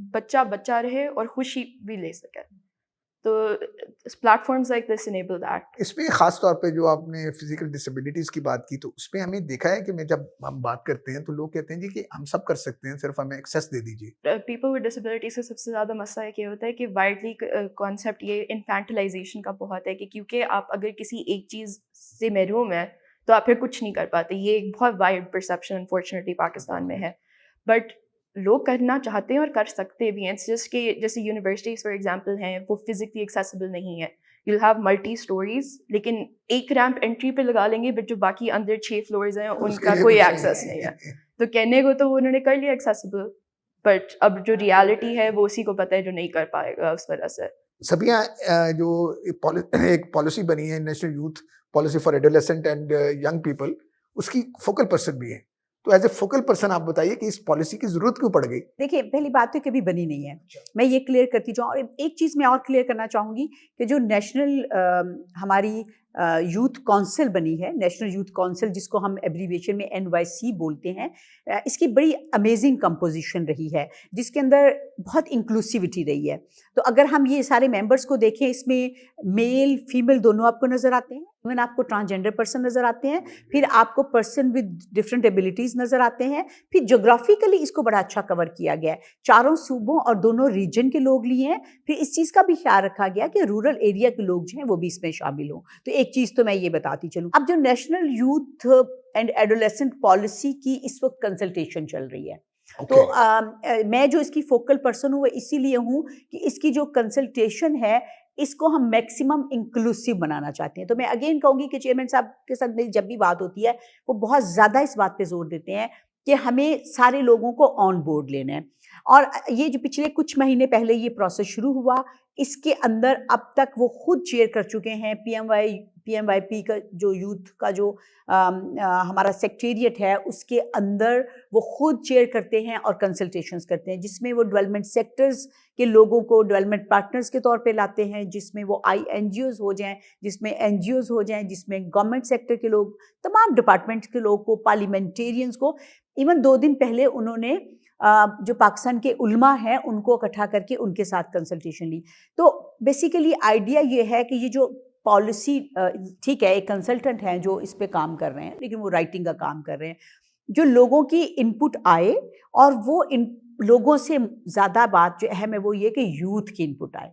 بچہ بچہ رہے اور خوشی بھی لے سکے. تو platforms like this enable that. اس میں خاص طور پہ جو آپ نے فزیکل ڈسیبلٹیز کی بات کی تو اس پہ ہمیں دیکھا ہے کہ میں جب ہم بات کرتے ہیں تو لوگ کہتے ہیں جی کہ ہم سب کر سکتے ہیں, صرف ہمیں ایکسیس دے دیجیے. پیپل ود ڈسیبلٹیز کا سب سے زیادہ مسئلہ یہ ہوتا ہے کہ وائڈلی کانسیپٹ یہ انفینٹلائزیشن کا بہت ہے کہ کیونکہ آپ اگر کسی ایک چیز سے محروم ہیں تو آپ پھر کچھ نہیں کر پاتے. یہ ایک بہت وائڈ پرسیپشن انفارچونیٹلی پاکستان میں ہے. بٹ لوگ کرنا چاہتے ہیں اور کر سکتے بھی ہیں. اٹس جسٹ کہ جیسے یونیورسٹیز فار ایگزامپل ہیں وہ فزیکلی ایکسیسیبل نہیں ہے. یو ہیو ملٹی اسٹوریز لیکن ایک ریمپ انٹری پہ لگا لیں گے بٹ جو باقی اندر 6 فلورز ہیں ان کا کوئی ایکسیس نہیں ہے. تو کہنے کو تو انہوں نے کر لیا ایکسیسیبل, بٹ اب جو ریالٹی ہے وہ اسی کو پتہ ہے جو نہیں کر پائے گا اس وجہ سے. سبیہ, جو ایک پالیسی بنی ہے national youth policy for adolescent and young people, اس کی فوکل پرسن بھی ہے. تو ایز اے فوکل پرسن آپ بتائیے کہ اس پالیسی کی ضرورت کیوں پڑ گئی؟ دیکھیے پہلی بات تو کبھی بنی نہیں ہے, میں یہ کلیئر کرتی جاؤں. اور ایک چیز میں اور کلیئر کرنا چاہوں گی کہ جو نیشنل ہماری یوتھ کونسل بنی ہے, نیشنل یوتھ کونسل جس کو ہم ایبریویشن میں NYC بولتے ہیں, اس کی بڑی امیزنگ کمپوزیشن رہی ہے جس کے اندر بہت انکلوسیوٹی رہی ہے. تو اگر ہم یہ سارے ممبرس کو دیکھیں, اس میں میل فیمیل دونوں آپ کو نظر آتے ہیں, ایون آپ کو ٹرانسجینڈر پرسن نظر آتے ہیں, پھر آپ کو پرسن ود ڈفرینٹ ایبلٹیز نظر آتے ہیں, پھر جغرافیکلی اس کو بڑا اچھا کور کیا گیا ہے, 4 صوبوں اور دونوں ریجن کے لوگ لیے ہیں. پھر اس چیز کا بھی خیال رکھا گیا کہ رورل ایریا کے لوگ جو ہیں وہ بھی اس میں شامل ہوں. تو ایک چیز تو میں یہ بتاتی چلوں. اب جو national youth and adolescent policy کی اس وقت کنسلٹیشن چل رہی ہے, تو میں جو اس کی فوکل پرسن ہوں وہ اسی لیے ہوں کہ اس کی جو کنسلٹیشن ہے اس کو ہم میکسیمم انکلوسیو بنانا چاہتے ہیں. تو میں اگین کہوں گی کہ چیئرمین صاحب کے ساتھ میری جب بھی بات ہوتی ہے وہ بہت زیادہ اس بات پہ زور دیتے ہیں کہ ہمیں سارے لوگوں کو آن بورڈ لینا ہے. اور یہ جو پچھلے کچھ مہینے پہلے یہ پروسیس شروع ہوا, اس کے اندر اب تک وہ خود چیئر کر چکے ہیں. PMYP کا جو یوتھ کا جو ہمارا سیکٹریٹ ہے اس کے اندر وہ خود چیئر کرتے ہیں اور کنسلٹیشنز کرتے ہیں, جس میں وہ ڈیولپمنٹ سیکٹرز کے لوگوں کو ڈیولپمنٹ پارٹنرز کے طور پہ لاتے ہیں, جس میں وہ INGOs ہو جائیں, جس میں NGOs ہو جائیں, جس میں گورنمنٹ سیکٹر کے لوگ, تمام ڈپارٹمنٹ کے لوگ کو, پارلیمنٹیرینز کو. ایون 2 دن پہلے انہوں نے جو پاکستان کے علماء ہیں ان کو اکٹھا کر کے ان کے ساتھ کنسلٹیشن لی. تو بیسیکلی آئیڈیا یہ ہے کہ یہ جو پالیسی, ٹھیک ہے ایک کنسلٹنٹ ہیں جو اس پہ کام کر رہے ہیں لیکن وہ رائٹنگ کا کام کر رہے ہیں, جو لوگوں کی انپٹ آئے, اور وہ ان لوگوں سے زیادہ بات جو اہم ہے وہ یہ کہ یوتھ کی انپٹ آئے.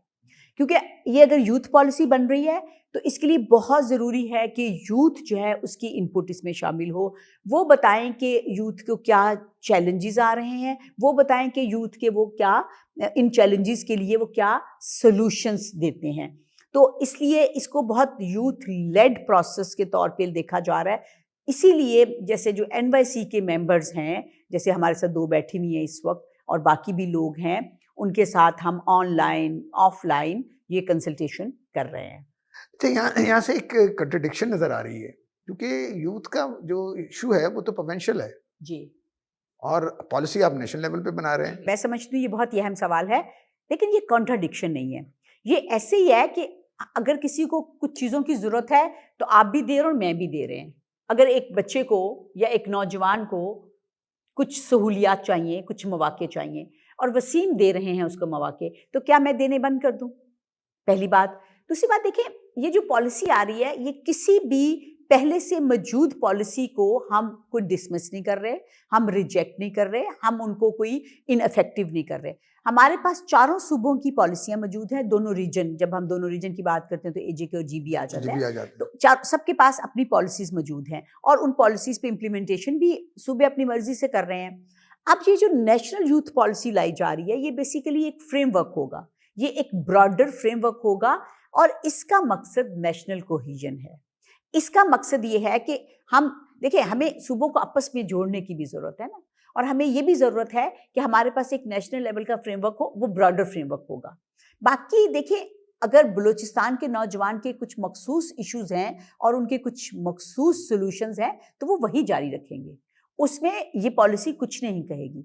کیونکہ یہ اگر یوتھ پالیسی بن رہی ہے تو اس کے لیے بہت ضروری ہے کہ یوتھ جو ہے اس کی انپٹ اس میں شامل ہو. وہ بتائیں کہ یوتھ کو کیا چیلنجز آ رہے ہیں, وہ بتائیں کہ یوتھ کے وہ کیا ان چیلنجز کے لیے وہ کیا سولوشنز دیتے ہیں. تو اس لیے اس کو بہت یوتھ لیڈ پروسیس کے طور پہ دیکھا جا رہا ہے. اسی لیے جیسے جو NYC کے ممبرز ہیں, جیسے ہمارے ساتھ 2 بیٹھی ہوئی ہیں اس وقت, اور باقی بھی لوگ ہیں, ان کے ساتھ ہم آن لائن آف لائن یہ کنسلٹیشن کر رہے ہیں. یہاں سے ایک کنٹرڈکشن نظر آ رہی ہے, کیونکہ یوتھ کا جو ایشو ہے وہ تو پروینشل ہے جی, اور پالیسی آپ نیشنل لیول پہ بنا رہے ہیں. میں سمجھتی ہوں یہ بہت اہم سوال ہے, لیکن یہ کنٹرڈکشن نہیں ہے. یہ ایسے ہی ہے کہ اگر کسی کو کچھ چیزوں کی ضرورت ہے تو آپ بھی دے رہے اور میں بھی دے رہے ہیں. اگر ایک بچے کو یا ایک نوجوان کو کچھ سہولیات چاہیے, کچھ مواقع چاہیے, اور وسیم دے رہے ہیں اس کو مواقع, تو کیا میں دینے بند کر دوں؟ پہلی بات. دوسری بات دیکھیں, یہ جو پالیسی آ رہی ہے یہ کسی بھی پہلے سے موجود پالیسی کو ہم کوئی ڈسمس نہیں کر رہے, ہم ریجیکٹ نہیں کر رہے, ہم ان کو کوئی ان افیکٹو نہیں کر رہے. ہمارے پاس 4 صوبوں کی پالیسیاں موجود ہیں, دونوں ریجن, جب ہم دونوں ریجن کی بات کرتے ہیں تو AJK اور GB آ جاتا ہے. تو سب کے پاس اپنی پالیسیز موجود ہیں, اور ان پالیسیز پہ امپلیمنٹیشن بھی صوبے اپنی مرضی سے کر رہے ہیں. اب یہ جو نیشنل یوتھ پالیسی لائی جا رہی ہے یہ بیسیکلی ایک فریم ورک ہوگا, یہ ایک براڈر فریم ورک ہوگا, اور اس کا مقصد نیشنل کوہیژن ہے. اس کا مقصد یہ ہے کہ ہم دیکھیں, ہمیں صوبوں کو آپس میں جوڑنے کی بھی ضرورت ہے نا, اور ہمیں یہ بھی ضرورت ہے کہ ہمارے پاس ایک نیشنل لیول کا فریم ورک ہو, وہ براڈر فریم ورک ہوگا. باقی دیکھیں, اگر بلوچستان کے نوجوان کے کچھ مخصوص ایشوز ہیں اور ان کے کچھ مخصوص سولوشنز ہیں تو وہ وہی جاری رکھیں گے, اس میں یہ پالیسی کچھ نہیں کہے گی.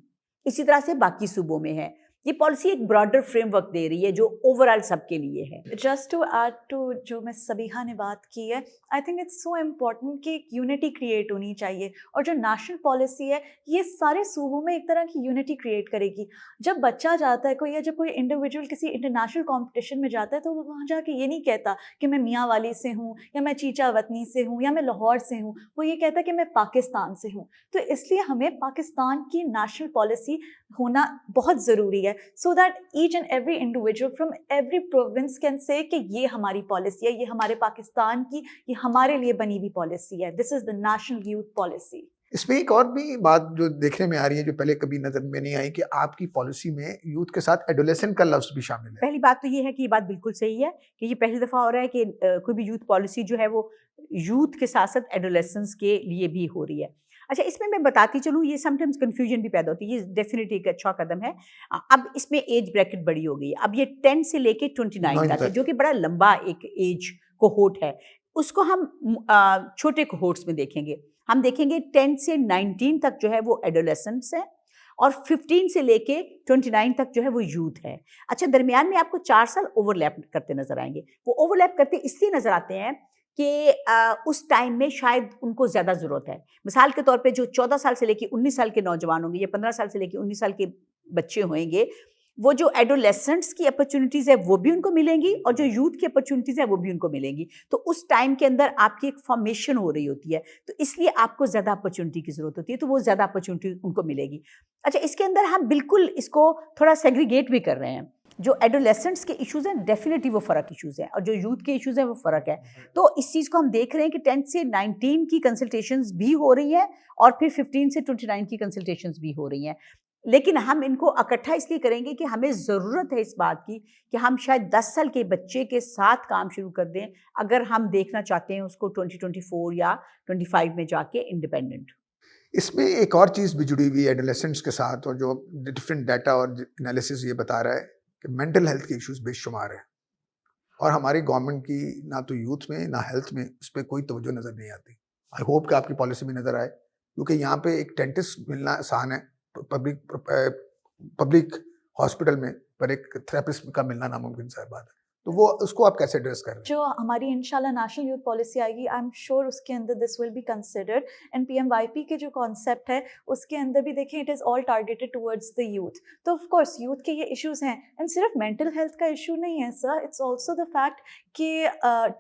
اسی طرح سے باقی صوبوں میں ہے. یہ پالیسی ایک براڈر فریم ورک دے رہی ہے جو اوور آل سب کے لیے ہے. جسٹ ٹو ایڈ ٹو جو میں سبیحہ نے بات کی ہے, I think it's so important کہ ایک یونٹی کریٹ ہونی چاہیے, اور جو نیشنل پالیسی ہے یہ سارے صوبوں میں ایک طرح کی یونٹی کریٹ کرے گی. جب بچہ جاتا ہے کوئی, یا جب کوئی انڈیویجول کسی انٹرنیشنل کمپٹیشن میں جاتا ہے تو وہ وہاں جا کے یہ نہیں کہتا کہ میں میاں والی سے ہوں, یا میں چیچا وطنی سے ہوں, یا میں لاہور سے ہوں, وہ یہ کہتا ہے کہ میں پاکستان سے ہوں. تو اس لیے ہمیں پاکستان کی نیشنل پالیسی ہونا بہت ضروری ہے, so that each and every individual from every province can say کہ یہ ہماری پالیسی ہے, یہ ہمارے پاکستان کی, یہ ہمارے لیے بنی ہوئی پالیسی ہے. دس از دا نیشنل یوتھ پالیسی. اس میں ایک اور بھی بات جو دیکھنے میں آ رہی ہے جو پہلے کبھی نظر میں نہیں آئی کہ آپ کی پالیسی میں یوتھ کے ساتھ ایڈولیسنٹ کا لفظ بھی شامل ہے. پہلی بات تو یہ ہے کہ یہ بات بالکل صحیح ہے کہ یہ پہلی دفعہ ہو رہا ہے کہ کوئی بھی یوتھ پالیسی جو ہے وہ یوتھ کے ساتھ ساتھ ایڈولیسنس کے لیے بھی ہو رہی ہے. اچھا, اس میں بتاتی چلوں, یہ سم ٹائمز کنفیوژن بھی پیدا ہوتی ہے, یہ ڈیفینیٹلی ایک اچھا قدم ہے. اب اس میں ایج بریکٹ بڑی ہو گئی ہے, اب یہ 10 سے لے کے 29 تک ہے, جو کہ بڑا لمبا ایک ایج کوہورٹ ہے. اس کو ہم چھوٹے کوہورٹس میں دیکھیں گے. ہم دیکھیں گے 10 سے 19 تک جو ہے وہ ایڈولیسنٹس ہے, اور 15 سے لے کے 29 تک جو ہے وہ یوتھ ہے. اچھا, درمیان میں آپ کو 4 سال اوور لیپ کرتے نظر آئیں گے. وہ اوور لیپ کرتے اس لیے نظر آتے ہیں کہ اس ٹائم میں شاید ان کو زیادہ ضرورت ہے. مثال کے طور پہ جو 14 سال سے لے کے 19 سال کے نوجوان ہوں گے, یا 15 سال سے لے کے 19 سال کے بچے ہوئیں گے, وہ جو ایڈولیسنٹس کی اپرچونیٹیز ہے وہ بھی ان کو ملیں گی, اور جو یوتھ کی اپرچونیٹیز ہے وہ بھی ان کو ملیں گی. تو اس ٹائم کے اندر آپ کی ایک فارمیشن ہو رہی ہوتی ہے, تو اس لیے آپ کو زیادہ اپرچونیٹی کی ضرورت ہوتی ہے, تو وہ زیادہ اپرچونیٹی ان کو ملے گی. اچھا, اس کے اندر ہم بالکل اس کو تھوڑا سیگریگیٹ بھی کر رہے ہیں. جو ایڈولیسنٹس کے ایشوز ہیں ڈیفینیٹلی وہ فرق ایشوز ہیں, اور جو یوتھ کے ایشوز ہیں وہ فرق ہے. تو اس چیز کو ہم دیکھ رہے ہیں کہ 10 سے 19 کی کنسلٹیشنز بھی ہو رہی ہیں, اور پھر 15 سے 29 کی کنسلٹیشنز بھی ہو رہی ہیں. لیکن ہم ان کو اکٹھا اس لیے کریں گے کہ ہمیں ضرورت ہے اس بات کی کہ ہم شاید 10 سال کے بچے کے ساتھ کام شروع کر دیں, اگر ہم دیکھنا چاہتے ہیں اس کو 2024 یا 25 میں جا کے انڈیپینڈنٹ. اس میں ایک اور چیز بھی جڑی ہوئی ہے ایڈولیسنٹس کے ساتھ, اور جو ڈفرینٹ ڈیٹا اور انالیسس یہ بتا رہا ہے کہ مینٹل ہیلتھ کے ایشوز بے شمار ہیں, اور ہماری گورنمنٹ کی نہ تو یوتھ میں نہ ہیلتھ میں اس پہ کوئی توجہ نظر نہیں آتی. آئی ہوپ کہ آپ کی پالیسی میں نظر آئے, کیونکہ یہاں پہ ایک ڈینٹسٹ ملنا آسان ہے پبلک ہاسپٹل میں, پر ایک تھراپسٹ کا ملنا ناممکن سی بات ہے. تو وہ اس کو آپ کیسے ایڈریس کر رہے ہیں؟ جو ہماری انشاءاللہ نیشنل یوتھ پالیسی آئے گی, آئی ایم شیور اس کے اندر this will be considered. And PMYP کے جو کانسیپٹ ہے اس کے اندر بھی دیکھیں, it is all targeted towards the youth. تو آف کورس یوتھ کے یہ ایشوز ہیں, اینڈ صرف مینٹل ہیلتھ کا ایشو نہیں ہے سر, اٹس آلسو دا فیکٹ کہ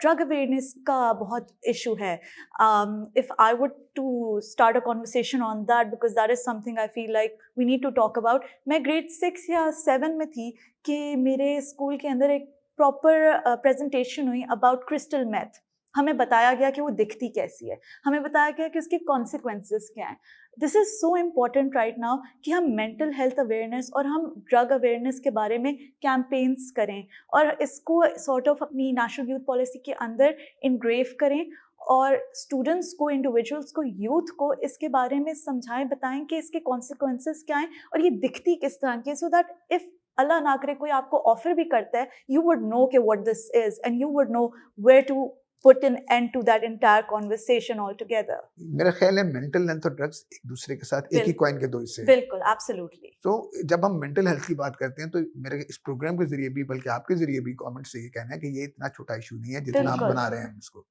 ڈرگ اویئرنیس کا بہت ایشو ہے. If I would to start a conversation on that, because that is something I feel like we need to talk about. میں grade 6 یا 7 میں تھی کہ میرے اسکول کے اندر ایک پراپر پریزنٹیشن ہوئی اباؤٹ کرسٹل میتھ. ہمیں بتایا گیا کہ وہ دکھتی کیسی ہے, ہمیں بتایا گیا کہ اس کے کانسیکوینسز کیا ہیں. دس از سو امپورٹنٹ رائٹ ناؤ کہ ہم مینٹل ہیلتھ اویئرنیس اور ہم ڈرگ اویئرنیس کے بارے میں کیمپینس کریں, اور اس کو سارٹ آف اپنی نیشنل یوتھ پالیسی کے اندر انگریو کریں, اور اسٹوڈنٹس کو, انڈیویجولس کو, یوتھ کو اس کے بارے میں سمجھائیں, بتائیں کہ اس کے کانسیکوینسز کیا ہیں اور یہ دکھتی کس طرح کی, سو دیٹ اف اللہ نہ کرے کوئی آپ کو آفر بھی کرتا ہے, یو وڈ نو کہ what this is, and you would know where to put an end to that entire conversation altogether. میرا خیال ہے مینٹل ہیلتھ اور ڈرگس ایک دوسرے کے ساتھ ایک ہی کوائن کے دو حصے ہیں. بالکل, ایبسلیوٹلی. تو جب ہم مینٹل ہیلتھ کی بات کرتے ہیں تو میرے اس پروگرام کے ذریعے بھی, بلکہ آپ کے ذریعے بھی گورنمنٹ سے یہ کہنا ہے کہ یہ اتنا چھوٹا ایشو نہیں ہے جتنا آپ بنا رہے ہیں اس کو.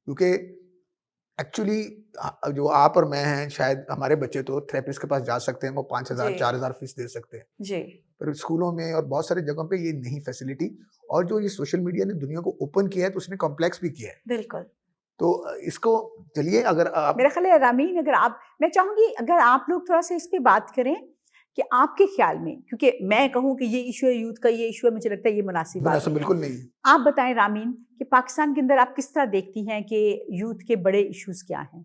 کیونکہ ایکچولی جو آپ اور میں ہیں, شاید ہمارے بچے تو تھراپسٹ کے پاس جا سکتے ہیں, وہ 5,000 4,000 فیس دے سکتے ہیں جی, پر اسکولوں میں اور بہت ساری جگہوں پہ یہ نہیں فیسلٹی. اور جو یہ سوشل میڈیا نے دنیا کو اوپن کیا ہے تو اس نے کمپلیکس بھی کیا ہے. بالکل. تو اس کو چلیے, اگر آپ, میرا خیال ہے رامین, اگر آپ, میں چاہوں گی اگر آپ لوگ تھوڑا سا اس پہ بات کریں کہ آپ کے خیال میں, کیونکہ میں کہوں کہ یہ ایشو ہے یوتھ کا, یہ ایشو ہے, مجھے لگتا ہے یہ مناسب بات ہے. بالکل نہیں. آپ بتائیں رامین کہ پاکستان کے اندر آپ کس طرح دیکھتی ہیں کہ یوتھ کے بڑے ایشوز کیا ہیں؟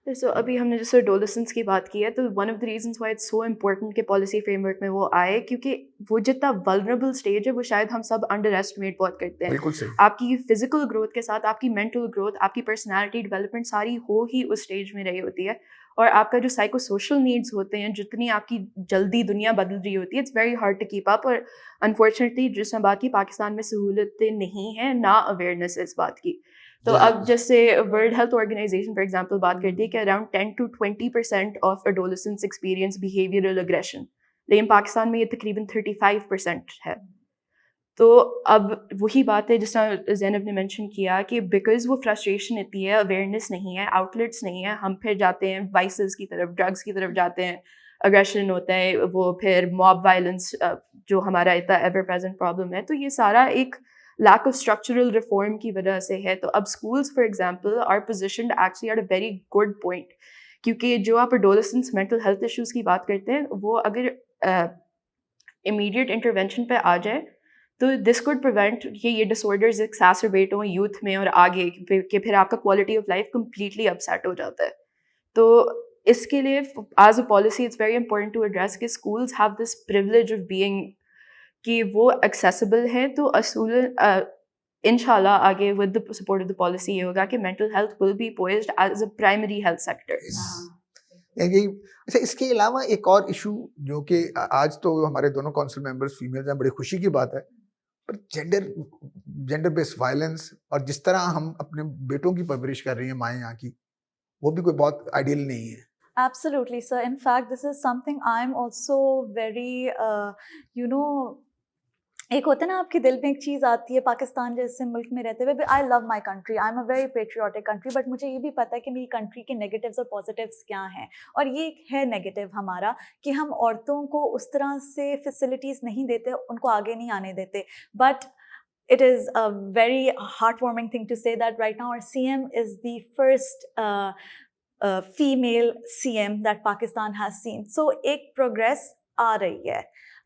سو ابھی ہم نے جیسے ایڈولسنس کی بات کی ہے, تو one of the reasons why it's so important کہ پالیسی فریم ورک میں وہ آئے, کیونکہ وہ جتنا ولنریبل اسٹیج ہے وہ شاید ہم سب انڈر ایسٹیمیٹ بہت کرتے ہیں. بالکل صحیح. آپ کی فزیکل گروتھ کے ساتھ آپ کی مینٹل گروتھ, آپ کی پرسنالٹی ڈیولپمنٹ ساری ہو ہی اس اسٹیج میں رہی ہوتی ہے, اور آپ کا جو سائیکو سوشل نیڈس ہوتے ہیں, جتنی آپ کی جلدی دنیا بدل رہی ہوتی ہے, it's very hard to keep up. اور انفارچونیٹلی جس میں بات کی, پاکستان میں سہولتیں نہیں ہیں, نہ اویئرنیس اس بات کی. تو اب جیسے World Health Organization for example بات کرتی ہے کہ around 10 to 20% of adolescents experience behavioural aggression. لیکن پاکستان میں یہ تقریباً 35% ہے. تو اب وہی بات ہے جس طرح زینب نے مینشن کیا کہ بیکاز وہ فرسٹریشن اتنی ہے, اویئرنیس نہیں ہے, آؤٹلیٹس نہیں ہے, ہم پھر جاتے ہیں وائسز کی طرف, ڈرگس کی طرف جاتے ہیں, اگریشن ہوتا ہے, وہ پھر موب وائلنس جو ہمارا اتنا ایور پریزنٹ پرابلم ہے. تو یہ سارا ایک لیک آف اسٹرکچرل ریفارم کی وجہ سے ہے. تو اب schools for example are positioned actually at a very good point, کیونکہ جو آپ اڈولسنس مینٹل ہیلتھ ایشوز کی بات کرتے ہیں وہ اگر امیڈیٹ انٹروینشن پہ آ جائے تو دس کوڈ پریونٹ کہ یہ ڈس آرڈرز ایکساسربیٹ ہوں یوتھ میں اور آگے, کہ پھر آپ کا quality of life completely upset ہو جاتا ہے. تو اس کے لیے as a policy it's very important to address کہ schools have this privilege of being کہ وہ ایکسیسیبل ہیں. تو اصول ان شاء اللہ آگے with the support of the policy یہ ہوگا کہ mental health will be poised as a primary health sector. اچھا, اس کے علاوہ ایک اور ایشو جو کہ آج تو ہمارے دونوں کونسل ممبرس فیمیلز ہیں, بڑی خوشی کی بات ہے, پر جینڈر بیس وائلنس اور جس طرح ہم اپنے بیٹوں کی پرورش کر رہی ہیں مائیں یہاں کی, وہ بھی کوئی بہت آئیڈیل نہیں ہے. Absolutely, sir. In fact, this is something I'm also very, ایک ہوتا ہے نا آپ کے دل میں ایک چیز آتی ہے پاکستان جیسے ملک میں رہتے ہوئے, I love my country, I am a very patriotic country, but مجھے یہ بھی پتہ ہے کہ میری کنٹری کے نیگیٹیوز اور پازیٹیوز کیا ہیں. اور یہ ہے نیگیٹیو ہمارا کہ ہم عورتوں کو اس طرح سے فیسلٹیز نہیں دیتے, ان کو آگے نہیں آنے دیتے. But it is a very heartwarming thing to say that right now our CM is the first female CM that Pakistan has seen. So ایک progress آ رہی ہے,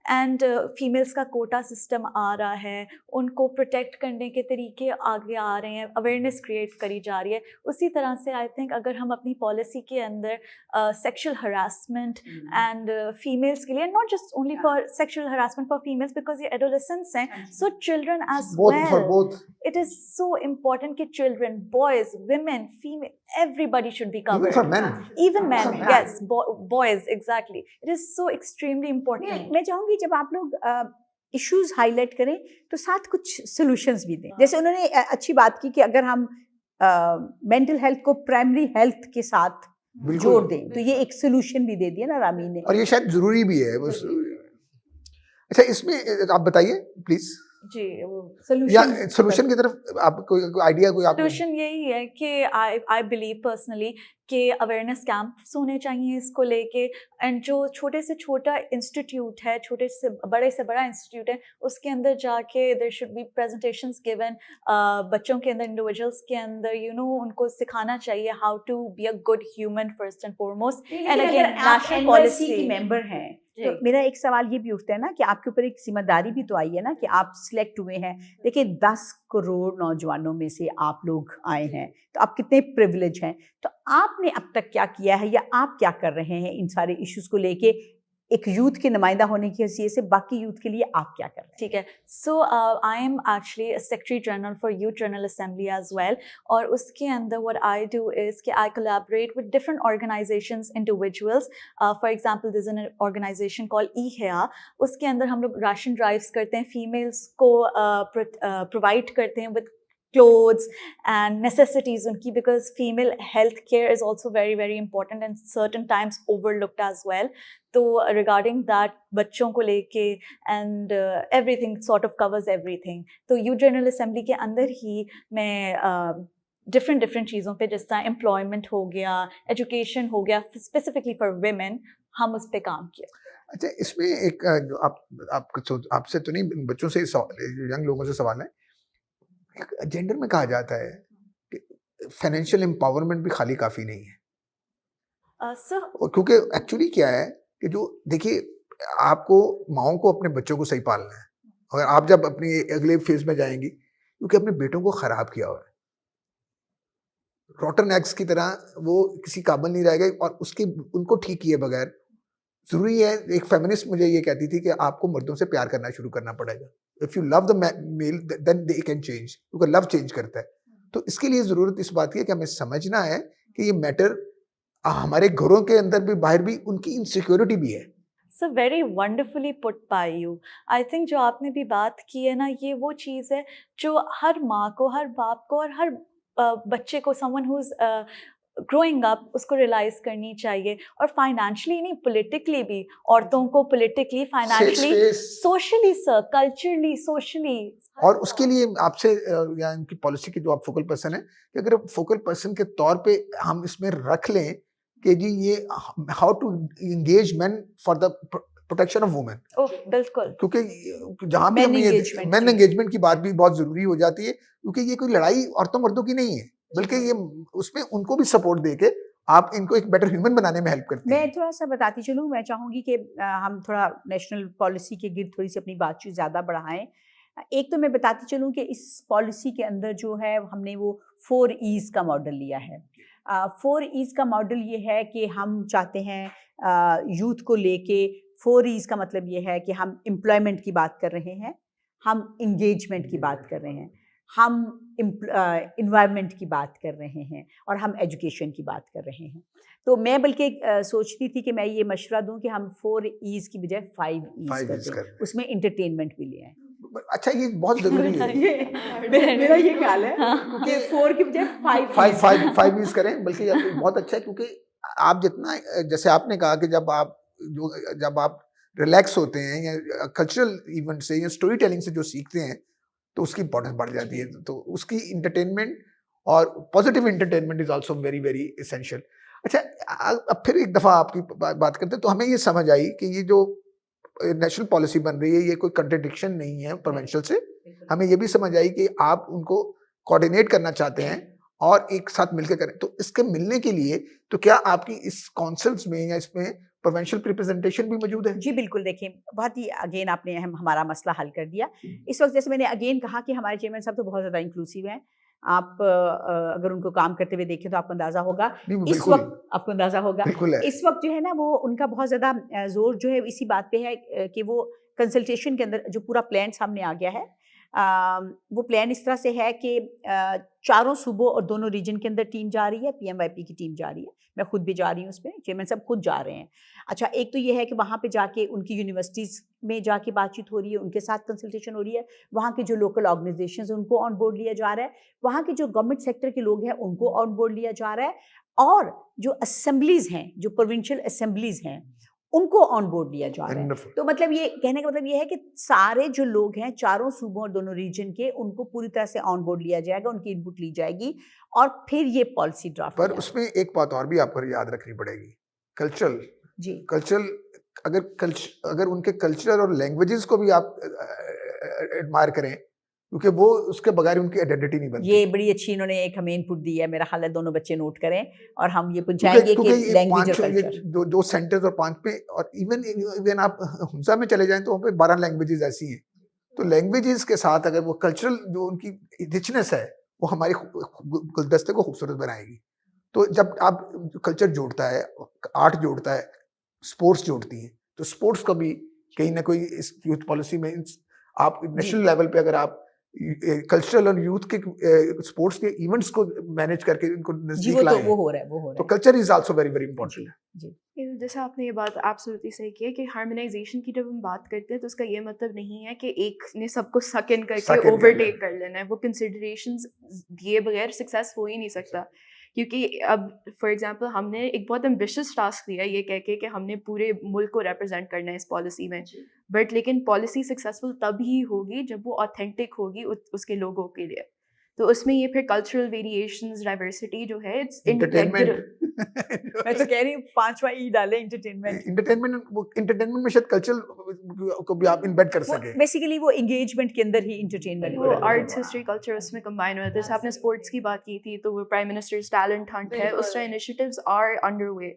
اینڈ فیمیلس کا کوٹا سسٹم آ رہا ہے, ان کو پروٹیکٹ کرنے کے طریقے آگے آ رہے ہیں, اویئرنیس کریٹ کری جا رہی ہے. اسی طرح سے آئی تھنک اگر ہم اپنی پالیسی کے اندر سیکشل ہراسمنٹ اینڈ فیمیلس کے لیے, not just only for sexual harassment for females because یہ ایڈولسنس ہیں, so children as well, it is so important کہ children, boys, women, female, everybody should be covered. Even men, yes, boys, exactly. It is so extremely important. میں چاہوں گی جب آپ لوگ issues high light کریں تو ساتھ کچھ سولوشنز بھی دیں. جیسے انہوں نے اچھی بات کی کہ اگر ہم مینٹل ہیلتھ کو پرائمری ہیلتھ کے ساتھ جوڑ دیں تو یہ ایک سولوشن بھی دے دیا نا رامین نے, اور یہ شاید ضروری بھی ہے. اچھا, اس میں آپ بتائیے پلیز. جی, سولوشن کی طرف آپ کوئی آئیڈیا, کوئی سولوشن یہی ہے کہ آئی بلیو پرسنلی کہ اویئرنیس کیمپس ہونے چاہیے اس کو لے کے, اینڈ جو چھوٹے سے چھوٹا انسٹیٹیوٹ ہے, چھوٹے سے بڑا انسٹیٹیوٹ ہے, اس کے اندر جا کے there should be presentations given بچوں کے اندر, انڈیویجولس کے اندر, ان کو سکھانا چاہیے how to be a good human first and foremost. And again national policy کی ممبر ہیں تو میرا ایک سوال یہ بھی اٹھتا ہے نا کہ آپ کے اوپر ایک ذمہ داری بھی تو آئی ہے نا کہ آپ سلیکٹ ہوئے ہیں. دیکھیں 10 کروڑ نوجوانوں میں سے آپ لوگ آئے ہیں, تو آپ کتنے پریولیج ہیں, تو آپ نے اب تک کیا کیا ہے یا آپ کیا کر رہے ہیں ان سارے ایشوز کو لے کے, ایک یوتھ کے نمائندہ ہونے کی حیثیت سے باقی یوتھ کے لیے آپ کیا کر رہے ہیں؟ ٹھیک ہے, so I am actually secretary general for youth general assembly as well, اور اس کے اندر وٹ آئی ڈو از کہ I collaborate with different organizations, individuals. For example this an organization call ای-حیا, اس کے اندر ہم لوگ راشن ڈرائیوز کرتے ہیں, فیمیلس کو پرووائڈ کرتے ہیں with clothes and necessities unki, because female health care is also very very important and certain times overlooked as well. So regarding that bachon ko leke and everything sort of covers everything. So Youth General Assembly ke andar hi main different چیزوں پہ, جس طرح employment ہو گیا, education ہو گیا, specifically for women, ہم اس پہ کام کیا. اچھا, اس میں ایک آپ سے تو نہیں, بچوں سے, ینگ لوگوں سے سوال ہے. جینڈر میں کہا جاتا ہے کہ فائنینشیل امپاورمنٹ بھی خالی کافی نہیں ہے, کیونکہ ایکچولی کیا ہے کہ جو دیکھیے, آپ کو ماؤں کو اپنے بچوں کو صحیح پالنا ہے, اور آپ جب اپنی اگلے فیز میں جائیں گی, کیونکہ اپنے بیٹوں کو خراب کیا ہوا ہے, روٹن ایگز کی طرح وہ کسی قابل نہیں رہے گا, اور اس کی ان کو ٹھیک کیے بغیر ضروری ہے. ایک فیمنسٹ مجھے یہ کہتی تھی کہ آپ کو مردوں سے پیار کرنا شروع کرنا پڑے گا. If you love the male, then they can change. کیونکہ love change کرتا ہے. تو اس کے لیے ضرورت اس بات کی ہے کہ ہمیں سمجھنا ہے کہ یہ میٹر ہمارے گھروں کے اندر بھی, باہر بھی, ان کی انسیکیورٹی بھی ہے. So very wonderfully put by you. I think جو آپ نے بھی بات کی ہے نا, یہ وہ چیز ہے جو ہر ماں کو, ہر باپ کو, اور ہر بچے کو, someone who's growing up اس کو ریئلائز کرنی چاہیے. اور فائنینشلی نہیں, پولیٹکلی بھی عورتوں کو, پولیٹکلی, فائنینشلی, سوشلی سر, کلچرلی, سوشلی. اور اس کے لیے آپ سے یا ان کی پالیسی کے جو آپ فوکل پرسن ہیں, کہ اگر فوکل پرسن کے طور پہ ہم اس میں رکھ لیں کہ جی یہ how to engage men for the protection of women. بالکل, کیونکہ جہاں بھی مین انگیجمنٹ کی بات بھی بہت ضروری ہو جاتی ہے, کیونکہ یہ کوئی لڑائی عورتوں مردوں کی نہیں ہے, بلکہ یہ اس میں ان کو بھی سپورٹ دے کے آپ ان کو ایک بیٹر ہیومن بنانے میں ہیلپ کرتے ہیں. میں تھوڑا سا بتاتی چلوں, میں چاہوں گی کہ ہم تھوڑا نیشنل پالیسی کے گرد تھوڑی سی اپنی بات چیت زیادہ بڑھائیں. ایک تو میں بتاتی چلوں کہ اس پالیسی کے اندر جو ہے ہم نے وہ 4 E's کا ماڈل لیا ہے. 4 E's کا ماڈل یہ ہے کہ ہم چاہتے ہیں یوتھ کو لے کے 4 E's کا مطلب یہ ہے کہ ہم امپلائمنٹ کی بات کر رہے ہیں, ہم انگیجمنٹ کی بات کر رہے ہیں, ہم انوائرمنٹ کی بات کر رہے ہیں, اور ہم ایجوکیشن کی بات کر رہے ہیں. تو میں بلکہ سوچتی تھی کہ میں یہ مشورہ دوں کہ ہم 4 E's کی بجائے 5 E's کر دیں, اس میں انٹرٹینمنٹ بھی لے آئیں. اچھا, یہ بہت ضروری ہے, میرا یہ خیال ہے کہ 4 کی بجائے 5 E's کریں, بلکہ یہ بہت اچھا ہے. کیونکہ آپ جتنا, جیسے آپ نے کہا کہ جب آپ ریلیکس ہوتے ہیں یا کلچرل ایونٹ سے یا اسٹوری ٹیلنگ سے جو سیکھتے ہیں تو اس کی امپورٹنس بڑھ جاتی ہے. تو اس کی انٹرٹینمنٹ اور positive entertainment is also very very essential. اچھا, اب پھر ایک دفعہ آپ کی بات کرتے ہیں تو ہمیں یہ سمجھ آئی کہ یہ جو نیشنل پالیسی بن رہی ہے یہ کوئی کنٹرڈکشن نہیں ہے پروونشل سے. ہمیں یہ بھی سمجھ آئی کہ آپ ان کو کوآرڈینیٹ کرنا چاہتے ہیں اور ایک ساتھ مل کے کریں. تو اس کے ملنے کے لیے تو کیا آپ کی اس کونسلز میں یا اس میں پروونشل ریپرزنٹیشن بھی موجود ہے؟ جی بالکل. دیکھیں, بہت ہی اگین آپ نے ہمارا مسئلہ حل کر دیا. اس وقت جیسے میں نے اگین کہا کہ ہمارے چیئرمین صاحب تو بہت زیادہ انکلوسیو ہیں. آپ اگر ان کو کام کرتے ہوئے دیکھیں تو آپ کو اندازہ ہوگا, اس وقت آپ کو اندازہ ہوگا اس وقت جو ہے نا وہ ان کا بہت زیادہ زور جو ہے اسی بات پہ ہے کہ وہ کنسلٹیشن کے اندر جو پورا پلان سامنے آ گیا ہے, وہ پلان اس طرح سے ہے کہ 4 صوبوں اور دونوں ریجن کے اندر ٹیم جا رہی ہے, پی ایم وائی پی کی ٹیم جا رہی ہے, میں خود بھی جا رہی ہوں اس میں, چیئرمین صاحب خود جا رہے ہیں. اچھا, ایک تو یہ ہے کہ وہاں پہ جا کے ان کی یونیورسٹیز میں جا کے بات چیت ہو رہی ہے, ان کے ساتھ کنسلٹیشن ہو رہی ہے, وہاں کے جو لوکل آرگنائزیشنز ہیں ان کو آن بورڈ لیا جا رہا ہے, وہاں کے جو گورنمنٹ سیکٹر کے لوگ ہیں ان کو آن بورڈ لیا جا رہا ہے, اور جو اسمبلیز ہیں, جو پروونشل اسمبلیز ہیں, ان کو آن بورڈ لیا جا رہا ہے. تو مطلب یہ کہنے کا مطلب یہ ہے کہ سارے جو لوگ ہیں 4 صوبوں اور دونوں ریجن کے, ان کو پوری طرح سے آن بورڈ لیا جائے گا, ان کی انپٹ لی جائے گی, اور پھر یہ پالیسی ڈرافٹ. پر اس میں ایک بات اور بھی آپ کو یاد رکھنی پڑے گی, کلچرل. جی, کلچرل اگر ان کے کلچر اور لینگویجز کو بھی آپ ایڈمائر کریں, کیونکہ وہ اس کے بغیر ان کی آئیڈینٹی نہیں بنتی. یہ بڑی اچھی انہوں نے ایک ہمیں انپٹ دی ہے, میرا خیال ہے دونوں بچے نوٹ کریں, اور ہم یہ پوچھائیں گے کہ لینگویج اور کلچر جو سینٹرز اور 5 پہ, اور ایون آپ ہنسا میں چلے جائیں تو وہاں پہ 12 لینگویجز ایسی ہیں. تو لینگویجز کے ساتھ اگر وہ کلچرل جو ان کی رچنس ہے وہ ہمارے گلدستے کو خوبصورت بنائے گی. تو جب آپ کلچر جوڑتا ہے, آرٹ جوڑتا ہے, اسپورٹس جوڑتی ہیں, تو اسپورٹس کو بھی کہیں نہ کوئی اس یوتھ پالیسی میں آپ نیشنل لیول پہ اگر آپ کلچرل اور یوتھ کے اسپورٹس کے ایونٹس کو مینیج کر کے ان کو نزدیک لائیں, وہ ہو رہا ہے, تو culture is also very very important. جیسے آپ نے یہ بات ایبسولوٹلی صحیح کی ہے کہ ہارمونائزیشن کی جب ہم بات کرتے ہیں تو اس کا یہ مطلب نہیں ہے کہ ایک نے سب کو سک ان کر کے اوور ٹیک کر لینا ہے. وہ کنسیڈریشنز دیے بغیر سکسیس ہو ہی نہیں سکتا. کیونکہ اب فار ایگزامپل ہم نے ایک بہت ایمبیشیس ٹاسک لیا یہ کہہ کے کہ ہم نے پورے ملک کو ریپرزینٹ کرنا ہے اس پالیسی میں, بٹ لیکن پالیسی سکسیزفل تب ہی ہوگی جب وہ آتھینٹک ہوگی اس کے لوگوں کے لیے. تو اس میں یہ پھر کلچرل ویریشنز, ڈائیورسٹی جو ہے اٹس انٹیگرل. میں تو کہہ رہی ہوں 5واں ای ڈالیں, انٹرٹینمنٹ میں شاید کلچر کو بھی آپ انبیڈ کر سکیں. بیسیکلی وہ انگیجمنٹ کے اندر ہی انٹرٹینمنٹ, وہ آرٹس, ہسٹری, کلچر اس میں کمبائن ہو جاتا ہے. جیسے آپ نے اسپورٹس کی بات کی تھی تو وہ پرائم منسٹرز ٹیلنٹ ہنٹ ہے, اس طرح initiatives are under way.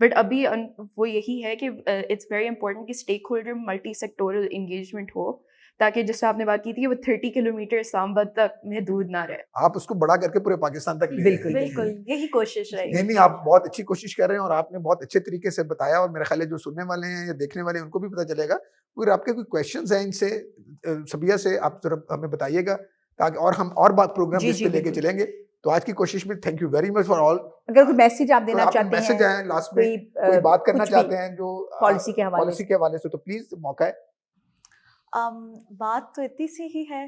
But ابھی وہ یہی ہے کہ اٹس ویری امپورٹنٹ کہ stakeholder multi sectoral engagement ہو, تاکہ جس سے آپ نے بات کی تھی وہ 30 کلومیٹر اسلام آباد تک محدود نہ رہے. آپ اس کو بڑا کر کے پورے پاکستان تک لے جائیں. بالکل یہی کوشش رہے گی. نہیں, آپ بہت اچھی کوشش کر رہے ہیں اور آپ نے بہت اچھے طریقے سے بتایا, اور میرا خیال ہے جو سننے والے ہیں یا دیکھنے والے ہیں ان کو بھی پتہ چلے گا. اگر آپ کے کوئی کویشچنز ہیں ان سے سبیہ سے, آپ ذرا ہمیں بتائیے گا تاکہ اور ہم اور بات پروگرام اس پہ لے کے چلیں گے. تو آج کی کوشش میں thank you very much for all. اگر کوئی میسج آپ دینا چاہتے ہیں, میسج ہے لاسٹ میں, کوئی بات کرنا چاہتے ہیں جو پالیسی کے حوالے سے, تو پلیز موقع ہے. بات تو اتنی سی ہی ہے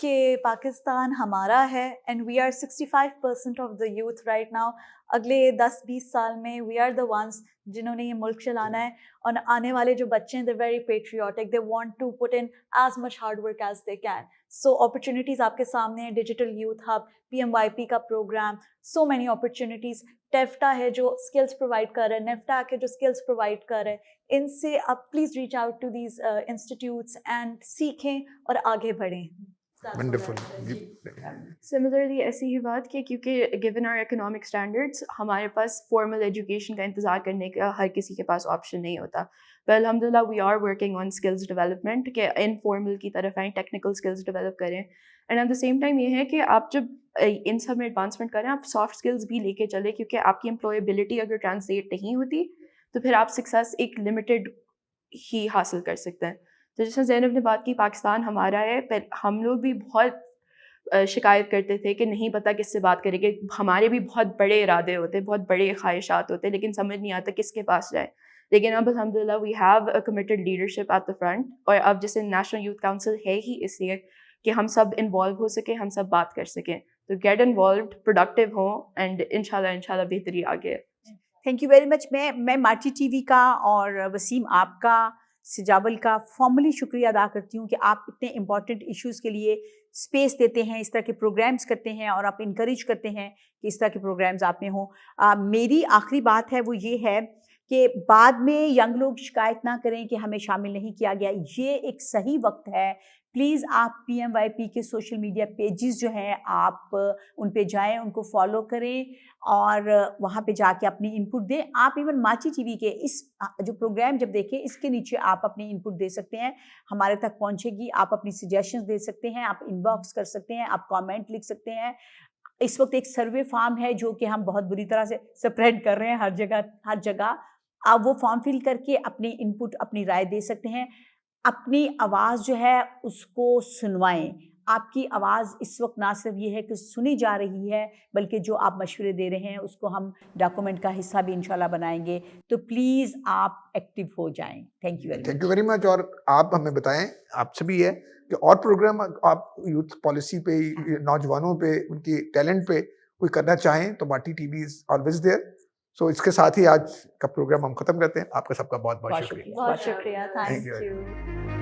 کہ پاکستان ہمارا ہے and we are 65% of the youth right now. اگلے 10-20 سال میں وی آر دا ونس جنہوں نے یہ ملک چلانا ہے, اور آنے والے جو بچے ہیں they very patriotic, they want to put in as much hard work as they can. So opportunities آپ کے سامنے ہیں, ڈیجیٹل یوتھ ہب, PMYP کا پروگرام, سو مینی اپرچونیٹیز. ٹیفٹا ہے جو اسکلس پرووائڈ کر رہے ہیں, نیفٹا کے جو اسکلس پرووائڈ کر رہے ہیں, ان سے آپ please reach out to these institutes and سیکھیں اور آگے بڑھیں. ونڈرفل. سملرلی ایسی ہی بات کہ کیونکہ گیون آر اکنامک اسٹینڈرڈس ہمارے پاس فارمل ایجوکیشن کا انتظار کرنے کا ہر کسی کے پاس آپشن نہیں ہوتا. تو الحمد للہ we are working on skills development کہ انفارمل کی طرف آئیں, ٹیکنیکل اسکلز ڈیولپ کریں. And at the same time یہ ہے کہ آپ جب ان سب میں ایڈوانسمنٹ کریں آپ سافٹ اسکلز بھی لے کے چلیں, کیونکہ آپ کی امپلائبلٹی اگر ٹرانسلیٹ نہیں ہوتی تو پھر آپ سکسیس ایک لمیٹڈ ہی حاصل کر سکتے ہیں. تو جیسے زینب نے بات کی پاکستان ہمارا ہے, پر ہم لوگ بھی بہت شکایت کرتے تھے کہ نہیں پتہ کس سے بات کریں, کہ ہمارے بھی بہت بڑے ارادے ہوتے, بہت بڑے خواہشات ہوتے, لیکن سمجھ نہیں آتا کس کے پاس جائیں. لیکن اب الحمد للہ we have a committed leadership at the front, اور اب جیسے نیشنل یوتھ کاؤنسل ہے ہی اس لیے کہ ہم سب انوالو ہو سکیں, ہم سب بات کر سکیں. تو گیٹ انوالوڈ, پروڈکٹیو ہوں, اینڈ انشاءاللہ بہتری آگے. Thank you very much. میں مارچی ٹی وی کا اور وسیم آپ کا, سجاول کا فارملی شکریہ ادا کرتی ہوں کہ آپ اتنے امپورٹنٹ ایشوز کے لیے اسپیس دیتے ہیں, اس طرح کے پروگرامز کرتے ہیں, اور آپ انکریج کرتے ہیں کہ اس طرح کے پروگرامز آپ میں ہوں. میری آخری بات ہے وہ یہ ہے کہ بعد میں ینگ لوگ شکایت نہ کریں کہ ہمیں شامل نہیں کیا گیا. یہ ایک صحیح وقت ہے. پلیز آپ PMYP کے سوشل میڈیا پیجز جو ہیں آپ ان پہ جائیں, ان کو فالو کریں اور وہاں پہ جا کے اپنی انپٹ دیں. آپ ایون مارچی ٹی وی کے اس جو پروگرام جب دیکھیں اس کے نیچے آپ اپنی انپٹ دے سکتے ہیں, ہمارے تک پہنچے گی. آپ اپنی سجیشنز دے سکتے ہیں, آپ ان باکس کر سکتے ہیں, آپ کامنٹ لکھ سکتے ہیں. اس وقت ایک سروے فارم ہے جو کہ ہم بہت بری طرح سے سپریڈ کر رہے ہیں ہر جگہ. آپ وہ فارم فل کر کے اپنی انپٹ, اپنی رائے دے سکتے ہیں. اپنی آواز جو ہے اس کو سنوائیں. آپ کی آواز اس وقت نہ صرف یہ ہے کہ سنی جا رہی ہے, بلکہ جو آپ مشورے دے رہے ہیں اس کو ہم ڈاکومنٹ کا حصہ بھی انشاءاللہ بنائیں گے. تو پلیز آپ ایکٹیو ہو جائیں. Thank you very much. اور آپ ہمیں بتائیں, آپ سے بھی ہے کہ اور پروگرام آپ یوتھ پالیسی پہ, نوجوانوں پہ, ان کی ٹیلنٹ پہ کوئی کرنا چاہیں تو Marty T V is always there. سو اس کے ساتھ ہی آج کا پروگرام ہم ختم کرتے ہیں. آپ کا سب کا بہت بہت شکریہ. بہت شکریہ. Thank thank you. یو.